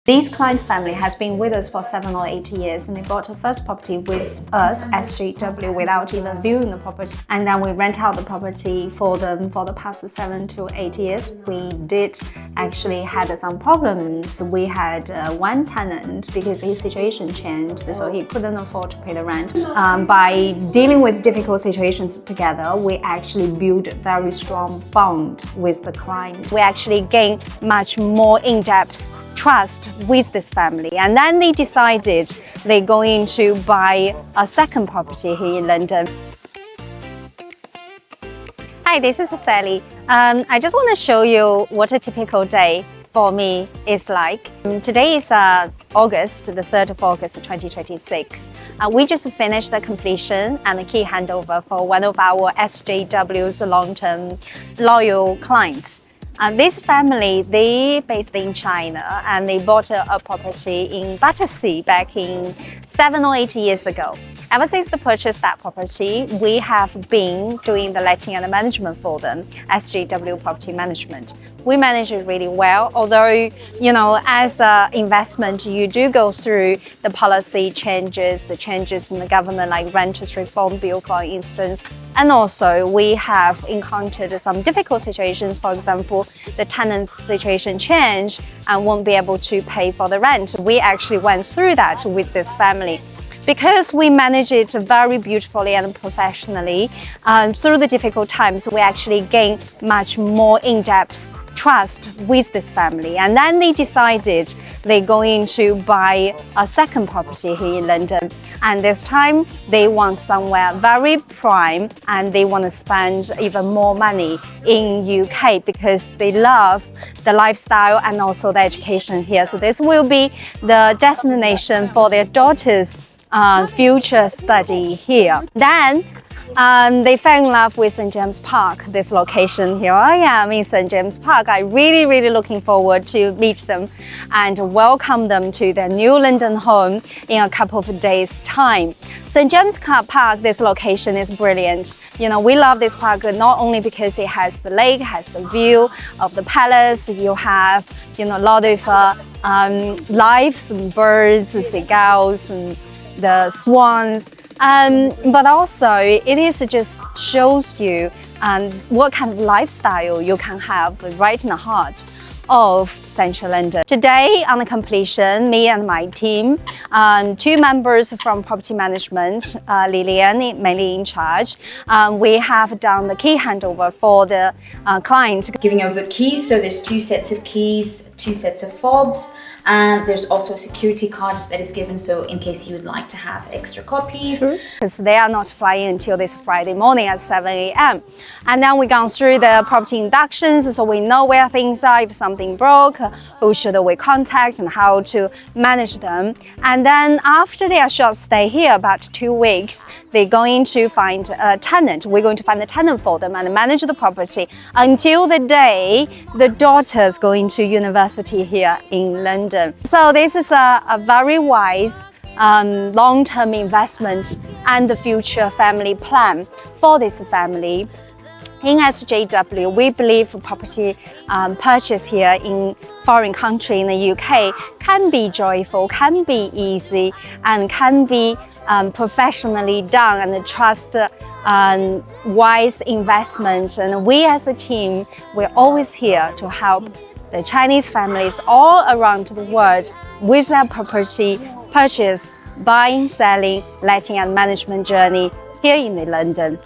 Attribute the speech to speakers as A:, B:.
A: This client's family has been with us for 7 or 8 years, and they bought the first property with us, SJW, without even viewing the property. And then we rent out the property for them for the past 7 to 8 years. We did actually had some problems. We had one tenant because his situation changed, so he couldn't afford to pay the rent. By dealing with difficult situations together, we actually built a very strong bond with the client. We actually gained much more in-depth trust with this family, and then they decided they're going to buy a second property here in London. Hi, this is Sally. I just want to show you what a typical day for me is like. Today is August, the 3rd of August 2026. We just finished the completion and the key handover for one of our SJW's long-term loyal clients. This family, they based in China, and they bought a property in Battersea back in 7 or 8 years ago. Ever since they purchased that property, we have been doing the letting and the management for them, SJW Property Management. We manage it really well, although, you know, as an investment, you do go through the policy changes, the changes in the government, like Renters Reform Bill, for instance. And also, we have encountered some difficult situations. For example, the tenant's situation changed and won't be able to pay for the rent. We actually went through that with this family. Because we manage it very beautifully and professionally, through the difficult times, we actually gain much more in-depth trust with this family. And then they decided they're going to buy a second property here in London. And this time, they want somewhere very prime, and they want to spend even more money in UK because they love the lifestyle and also the education here. So this will be the destination for their daughters' future study here. Then they fell in love with St. James Park, this location. Here I am in St. James Park. I'm really looking forward to meet them and welcome them to their new London home in a couple of days' time. St. James Park, this location is brilliant. You know, we love this park not only because it has the lake, has the view of the palace. You have, you know, a lot of lives and birds, seagulls, and the swans, but also it is just shows you what kind of lifestyle you can have right in the heart of central London. Today on the completion, me and my team, 2 members from property management, Lillian mainly in charge, we have done the key handover for the client.
B: Giving over keys, so there's 2 sets of keys, 2 sets of fobs, and there's also a security card that is given, so in case you would like to have extra copies.
A: Because they are not flying until this Friday morning at 7 a.m. And then we've gone through the property inductions, so we know where things are, if something broke, who should we contact and how to manage them. And then after their short stay here, about 2 weeks, they're going to find a tenant. We're going to find a tenant for them and manage the property until the day the daughter's going to university here in London. So this is a very wise long-term investment and the future family plan for this family. In SJW, we believe property purchase here in foreign country in the UK can be joyful, can be easy, and can be professionally done and trust wise investment. And we as a team, we're always here to help the Chinese families all around the world with their property purchase, buying, selling, letting and management journey here in London.